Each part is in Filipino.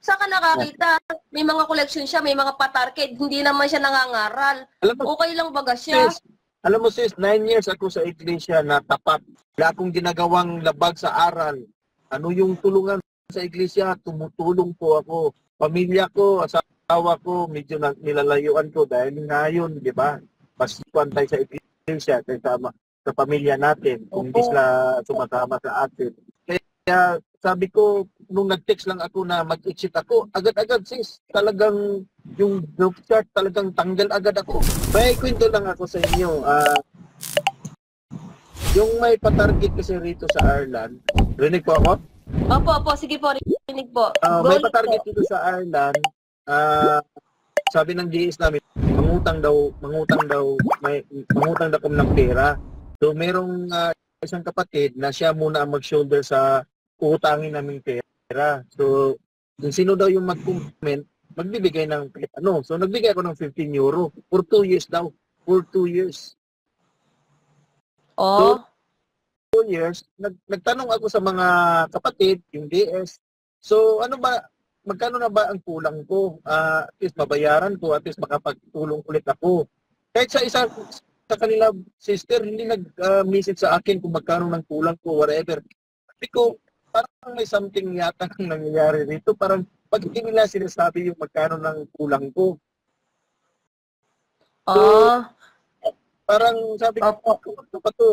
Saan ka nakakita? May mga collection siya, may mga patarked, hindi naman siya nangangaral. Okay lang baga siya? Sis, alam mo sis, 9 years ako sa iglesia na tapat. Wala akong ginagawang labag sa aral. Ano yung tulungan sa iglesia? Tumutulong po ako. Pamilya ko, asawa ko, medyo nilalayuan ko dahil ngayon, di ba? Mas pantay sa iglesia kaysa sa pamilya natin kung hindi sila sumasama sa atin. Kaya sabi ko, nung nag-text lang ako na mag-exit ako, agad-agad sis, talagang yung group chat talagang tanggal agad ako. May kwento lang ako sa inyo. Yung may patarget kasi rito sa Ireland, rinig po ako? Opo, sige po, rinig po. May patarget dito sa Ireland, sabi ng GS namin, mangutang daw kami ng pera. So merong isang kapatid na siya muna ang mag-shoulder sa utangin naming pera. So kung sino daw yung mag-comment, magbibigay ng ano. So nagbigay ako ng €15 for 2 years daw. For 2 years. Oh. So, 2 years, nagtanong ako sa mga kapatid, yung DS. So ano ba, magkano na ba ang kulang ko? At least mabayaran ko, at least makapagtulong ulit ako. Kahit sa isa sa kanila, sister, hindi nag-message sa akin kung magkano ng kulang ko, whatever. Sabi ko, parang may something yata nang nangyayari dito. Parang pag hindi nila sinasabi yung magkano ng kulang ko. So, parang sabi ko, ito pa to,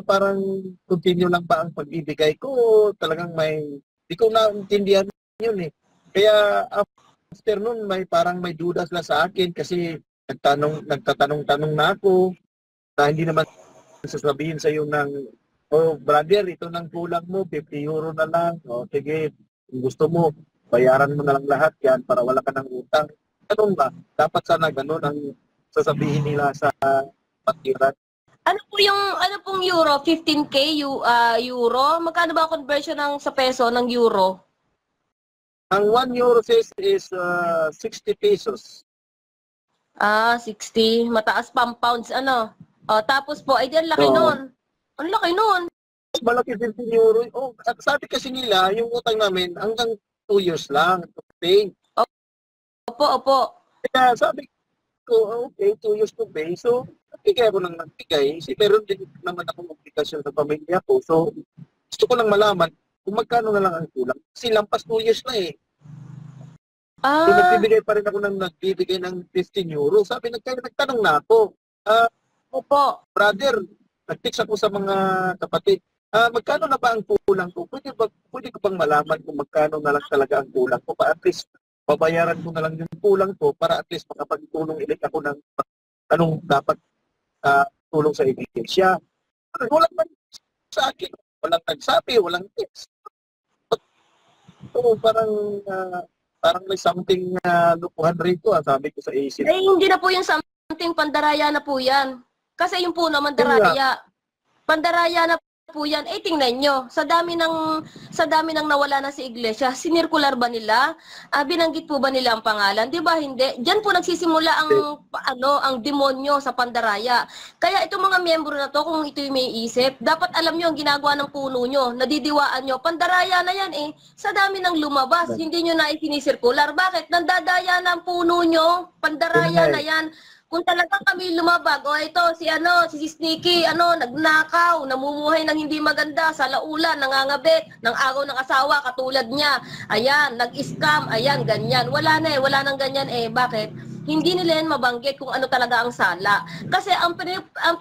parang continue lang ba ang pag-ibigay ko? Talagang hindi ko naintindihan yun eh. Kaya after nun, parang may dudas lang sa akin kasi nagtatanong-tanong na ako na hindi naman sasabihin sa iyo ng, oh brother, ito nang kulang mo, €50 na lang. O sige, kung gusto mo, bayaran mo na lang lahat yan para wala ka ng utang. Ganun ba? Dapat sana ganun ang sasabihin nila sa patiran. Ano pong euro? 15K euro? Magkano ba ang conversion sa peso ng euro? Ang €1 sis is 60 pesos. 60. Mataas pa ang pounds, ano? Tapos po, ay diyan laki nun. Ang laki nun. Malaki din €15. Oh, at sabi kasi nila, yung utang namin hanggang 2 years lang to pay. Opo. Kaya sabi ko, okay, 2 years to pay. So, nagbigay ako ng nagbigay. Meron din naman akong obligasyon sa pamilya ko. So, gusto ko lang malaman kung magkano na lang ang kulang. Kasi lampas 2 years na eh. So, nagbibigay pa rin ako nagbibigay ng €15. Sabi, nagtanong na ako. Opo. Brother, nag-text ako sa mga kapatid. Magkano na ba ang kulang ko? Pwede ko bang malaman kung magkano na lang talaga ang kulang ko? At least, babayaran ko na lang yung kulang ko para at least makapagtulong ulit ako ng anong dapat tulong sa iglesia. Walang man sa akin. Walang nagsabi, walang text. So, parang may something lukuhan rito, sabi ko sa isip. Hindi na po yung something, pandaraya na po yan. Kasi yung po naman daraya. Pandaraya na po yan. Tingnan nyo, sa dami ng nawala na sa iglesia, sinirkular ba nila? Binanggit po ba nila ang pangalan? Di ba hindi? Diyan po nagsisimula ang demonyo sa pandaraya. Kaya itong mga miyembro na to, kung ito yung may isip, dapat alam nyo ang ginagawa ng puno nyo, nadidiwaan nyo, pandaraya na yan eh. Sa dami ng lumabas, hindi nyo na isinisirkular. Bakit? Nandadaya na ang puno nyo, pandaraya na yan. Kung talagang kami lumabag, ito si Sneaky, nagnakaw, namumuhay ng hindi maganda, sa laulan, nangangabit, ng agaw ng asawa, katulad niya. Ayan, nag-scam, ayan, ganyan. Wala nang ganyan eh. Bakit? Hindi nila yan mabanggit kung ano talaga ang sala. Kasi ang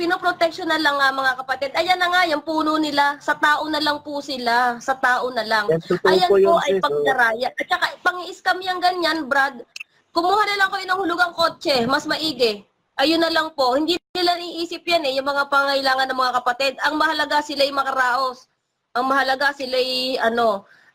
pinoprotection na lang mga kapatid, ayan na nga, yung puno nila, sa tao na lang po sila, sa tao na lang. Ayan po ay pagdaraya. At saka, pang-i-scam yung ganyan, Brad. Kumuha na lang kayo ng hulugang kotse, mas maigi. Ayun na lang po. Hindi nila iisip yan yung mga pangailangan ng mga kapatid. Ang mahalaga sila'y makaraos. Ang mahalaga sila'y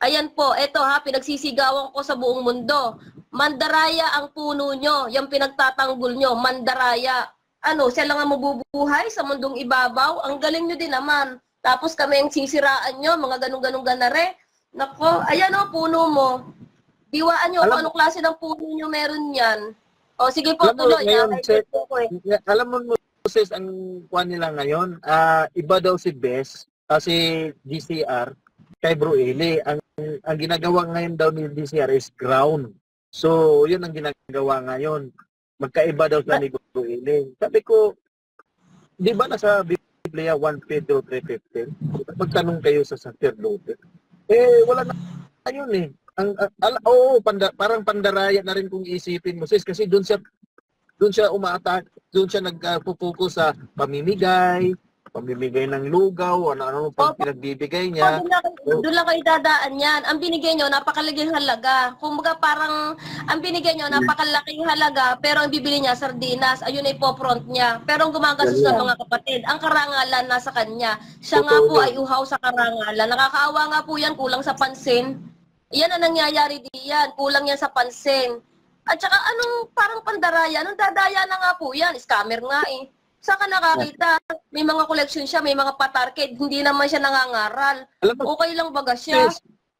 Ayan po, eto pinagsisigawan ko sa buong mundo. Mandaraya ang puno nyo, yung pinagtatanggol nyo, mandaraya. Siya lang ang mabubuhay sa mundong ibabaw. Ang galing nyo din naman. Tapos kami ang sisiraan nyo, mga ganung-ganung ganare. Nako, ayan puno mo. Diwaan nyo kung anong klase ng puno nyo meron yan. Sige po, tuloy. Alam mo, sis, ang kuha nila ngayon, iba daw si Bess, kasi GCR, kay Bro Eli. Ang ang ginagawa ngayon daw ni DCR is ground. So, yun ang ginagawa ngayon. Magkaiba daw sila ni Bro Eli. Sabi ko, di ba nasa Biblia 1 Pedro 3:15? Magtanong kayo sa sacerdote. Wala na yun eh. Parang pandaraya na rin kung iisipin mo, sis, kasi doon siya umaatak, doon siya nagpo-focus sa pamimigay ng lugaw, ano pag pinagbibigay niya. Doon lang kayo dadaan yan. Ang binigay nyo, napakalaking halaga. Kumbaga parang, ang binigay nyo, napakalaking halaga, pero ang bibili niya, sardinas, ayun ay po-front niya. Pero ang gumagastos ng mga kapatid, ang karangalan nasa kanya. Siya nga po ay uhaw sa karangalan. Nakakaawa nga po yan, kulang sa pansin. Yan ang nangyayari diyan, kulang yan sa pansin. At saka anong parang pandaraya, anong dadaya na nga po yan, scammer nga eh. Saan ka nakakita? May mga collection siya, may mga patarked, hindi naman siya nangangaral. Okay lang baga siya.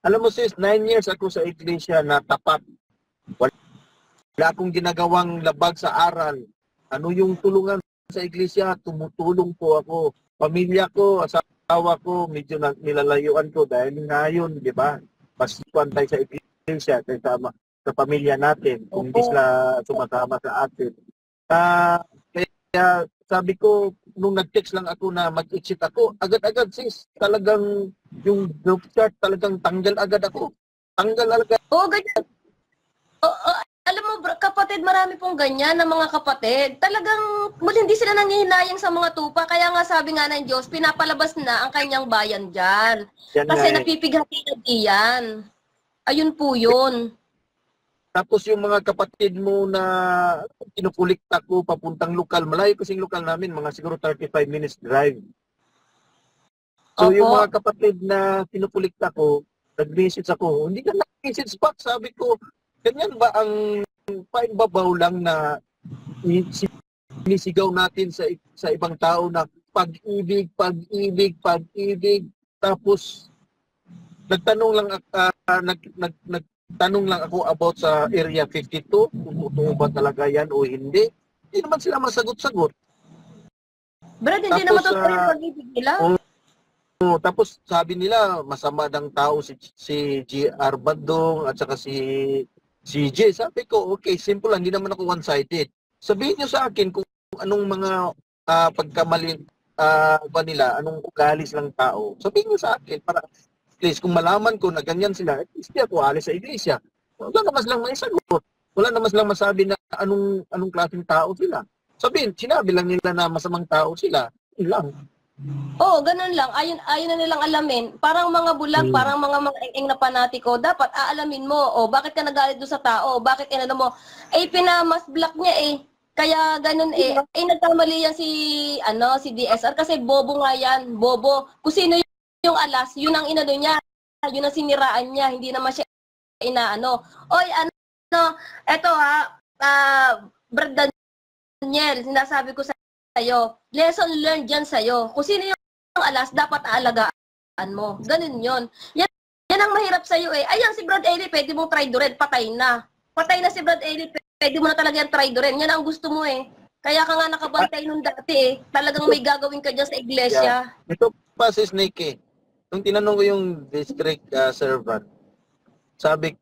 Alam mo sis, 9 years ako sa iglesia na tapat. Wala akong ginagawang labag sa aral. Ano yung tulungan sa iglesia? Tumutulong po ako. Pamilya ko, asawa ko, medyo nilalayuan ko dahil ngayon, di ba? Mas pantay sa iglesia kaysa sa pamilya natin. Kung hindi sila sumasama sa atin. Kaya sabi ko, nung nag-text lang ako na mag-exit ako, agad-agad sis, talagang yung group chat, talagang tanggal agad ako. Tanggal agad. Oo, ganyan. Alam mo, kapatid, marami pong ganyan na mga kapatid. Talagang, hindi sila nangihinayang sa mga tupa. Kaya nga sabi nga ng Diyos, pinapalabas na ang kanyang bayan dyan. Kasi napipighati na diyan. Ayun po yun. Tapos yung mga kapatid mo na kinukulikta ko papuntang lokal, malayo kasing lokal namin, mga siguro 35 minutes drive. So yung mga kapatid na kinukulikta ko, nag-message ako, hindi ka nag-message back, sabi ko, ganyan ba ang paimbabaw lang na sinisigaw natin sa ibang tao na pag-ibig, tapos nagtanong lang tanong lang ako about sa Area 52, kung totoo ba talaga yan o hindi. Hindi naman sila masagot-sagot. Brad, hindi naman totoo yung pag-ibig nila. Tapos sabi nila, masama ng tao si G.R. Bandong at saka si J. Sabi ko, okay, simple lang, hindi naman ako one-sided. Sabihin nyo sa akin kung anong mga pagkamali ba nila, anong ugali silang tao. Sabihin nyo sa akin para please, kung malaman ko na ganyan sila, hindi ako alis sa iglesia. Wala naman silang may sagot. Wala naman silang masabi na anong klaseng tao sila. Sinabi lang nila na masamang tao sila. Yun lang. Oo, ganun lang. Ayun na nilang alamin. Parang mga bulag, parang mga eng na panatiko. Dapat aalamin mo, bakit ka nagalit doon sa tao? Bakit inano mo? Pinamas block niya eh. Kaya ganun eh. Nagkamali yan si DSR kasi bobo nga yan. Bobo. Kung sino yung alas, yun ang inano niya, yun ang siniraan niya, hindi naman siya inaano. Oy, eto Brad Daniel, sinasabi ko sa'yo, lesson learned dyan sa'yo. Kung sino yung alas, dapat aalagaan mo. Ganun yun. Yan ang mahirap sa'yo eh. Ayan, si Brad Eli, pwede mong traidorin, patay na. Patay na si Brad Eli, pwede mo na talaga yung traidorin. Yan ang gusto mo eh. Kaya ka nga nakabantay nung dati eh. Talagang may gagawin ka dyan sa iglesia. Ito pa si Snake eh. Nung tinanong ko yung district servant, sabi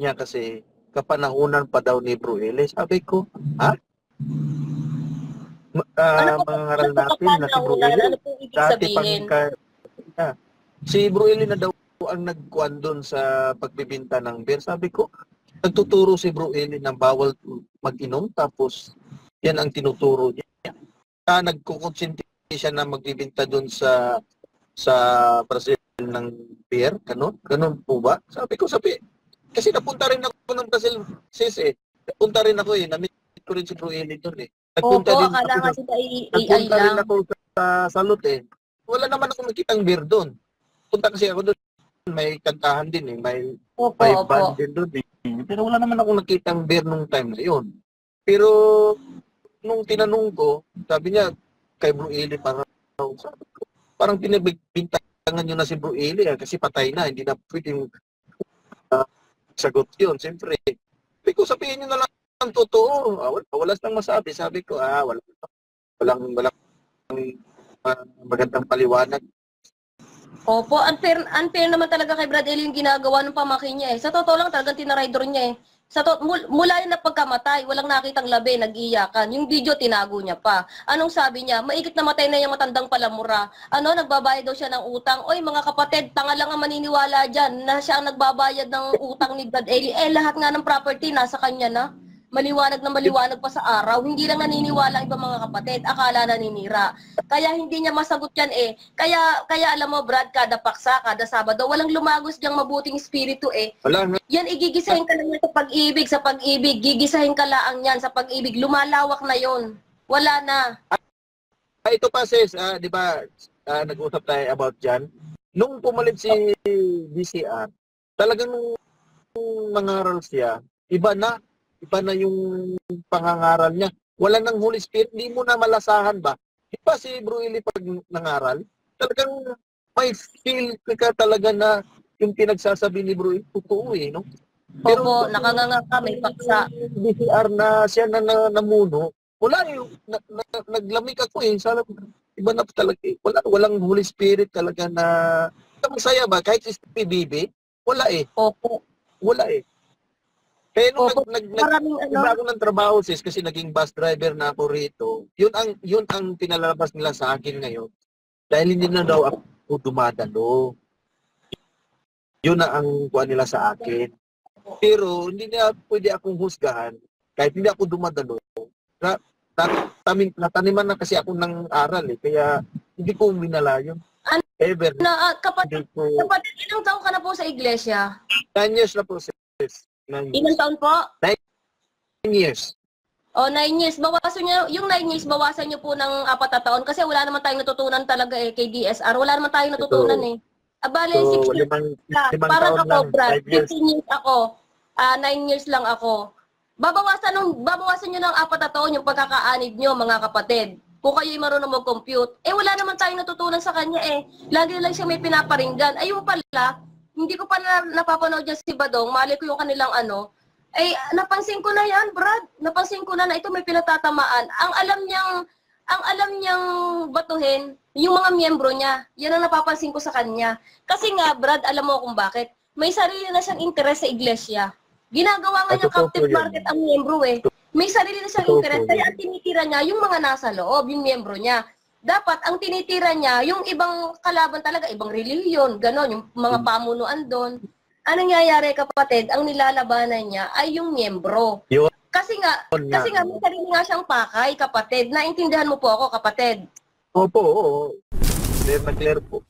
niya kasi, kapanahunan pa daw ni Bro Eli. Sabi ko, ha? Mangaral natin na si Bro Eli. Dati pang si Bro Eli na daw ang nagkuhan doon sa pagbibinta ng beer. Sabi ko, nagtuturo si Bro Eli na bawal mag-inom, tapos yan ang tinuturo niya. Nagkukonsinti siya na magbibinta doon sa Brazil ng beer, ganun po ba? Sabi ko, kasi napunta rin ako ng Brazil, sis eh. Napunta rin ako eh, na-meet ko rin si Bro Eli doon eh. Nagpunta rin ako sa Salot eh. Wala naman ako nakitang beer doon. Punta kasi ako doon, may kantahan din eh, may band din doon eh. Pero wala naman ako nakitang beer nung time na yun. Pero nung tinanong ko, sabi niya, kay Bro Eli parang pinabintangan nyo na si Bro Eli kasi patay na, hindi na pwedeng sagot yun. Siyempre, sabihin nyo na lang ang totoo. Wala silang masabi. Sabi ko, walang magandang paliwanag. Opo, unfair naman talaga kay Brad Ellie yung ginagawa ng pamangkin niya eh. Sa totoo lang talagang tinarider niya eh. Mula yung napagkamatay, walang nakitang labi, nag-iyakan. Yung video, tinago niya pa. Anong sabi niya? Maigit na matay na yung matandang palamura. Nagbabayad daw siya ng utang. Oy, mga kapatid, tanga lang ang maniniwala dyan na siya ang nagbabayad ng utang ni Brad Ellie. Lahat nga ng property nasa kanya na. Maliwanag na maliwanag pa sa araw. Hindi lang naniniwala ang ibang mga kapatid. Akala naninira. Kaya hindi niya masagot yan eh. Kaya alam mo, Brad, kada paksa, kada Sabado, walang lumagos diyang mabuting espiritu eh. Wala na. Yan, igigisahin ka lang yan sa pag-ibig, sa pag-ibig. Gigisahin ka lang yan sa pag-ibig. Lumalawak na yon. Wala na. Ito pa sis, di ba, nag-usap tayo about dyan. Nung pumalit si DCR, talagang nung nangaral siya, iba na yung pangangaral niya. Wala nang Holy Spirit, hindi mo na malasahan ba? Di ba si Bro Eli pag nangaral, talagang may feel ka talaga na yung pinagsasabi ni Bro Eli, totoo eh, no? Opo, nakanganga ka, may paksa. DCR na siya na namuno, wala eh, naglamig ako eh, sabi ko, iba na talaga eh. Walang Holy Spirit talaga na, masaya ba? Kahit si PBB, wala eh. Opo. Wala eh. Kaya nung Opo, iba ako ng trabaho sis, kasi naging bus driver na ako rito, yun ang pinalabas nila sa akin ngayon. Dahil hindi na daw ako dumadalo. Yun na ang kuha nila sa akin. Pero hindi na pwede akong husgahan kahit hindi ako dumadalo. Nataniman na kasi ako ng aral eh, kaya hindi ko minala yun. Ever. Kapatid, ilang taon ka na po sa iglesia? 9 years na po sis. 9 years. Ilang taon po? 9 years. O, 9 years. Bawasan nyo, yung 9 years, bawasan nyo po ng 4 na taon kasi wala naman tayong natutunan talaga eh kay DSR. Wala naman tayong natutunan eh. Abale, 6 years. Parang ako, Brad, 15 years ako. 9 years lang ako. Babawasan nyo ng 4 na taon yung pagkakaanib nyo, mga kapatid. Kung kayo'y marunong mag-compute. Wala naman tayong natutunan sa kanya eh. Lagi lang siya may pinaparinggan. Ayun pala, hindi ko pa napapanood dyan si Badong. Mali ko yung kanilang napansin ko na yan, Brad. Napansin ko na ito may pinatatamaan. Ang alam niyang batuhin, yung mga miyembro niya. Yan ang napapansin ko sa kanya. Kasi nga, Brad, alam mo kung bakit. May sarili na siyang interes sa iglesia. Ginagawa nga niya captive market ang miyembro eh. May sarili na siyang interes. Kaya ang tinitira niya, yung mga nasa loob, yung miyembro niya. Dapat, ang tinitira niya, yung ibang kalaban talaga, ibang reliyon, gano'n, yung mga pamunuan doon. Anong nangyayari, kapatid, ang nilalabanan niya ay yung miyembro. Kasi nga, may sarili nga siyang pakay, kapatid. Naintindihan mo po ako, kapatid. Opo, oo. Clear na clear po.